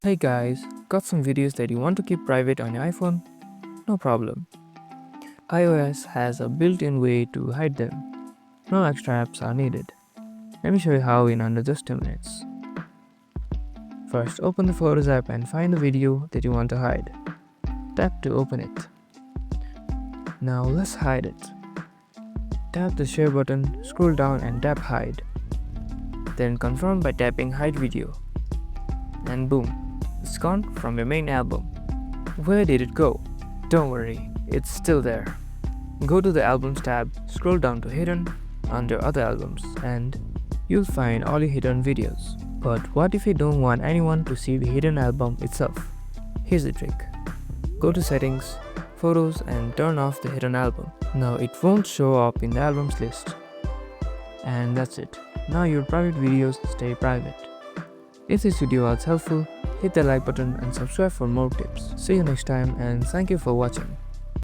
Hey guys, got some videos that you want to keep private on your iPhone? No problem. iOS has a built-in way to hide them. No extra apps are needed. Let me show you how in under just 2 minutes. First, open the Photos app and find the video that you want to hide. Tap to open it. Now let's hide it. Tap the share button, scroll down and tap hide. Then confirm by tapping hide video. And boom, it's gone from your main album. Where did it go? Don't worry, it's still there. Go to the Albums tab, scroll down to Hidden, under Other Albums, and you'll find all your hidden videos. But what if you don't want anyone to see the hidden album itself? Here's the trick. Go to Settings, Photos, and turn off the hidden album. Now it won't show up in the albums list. And that's it. Now your private videos stay private. If this video was helpful, hit the like button and subscribe for more tips. See you next time and thank you for watching.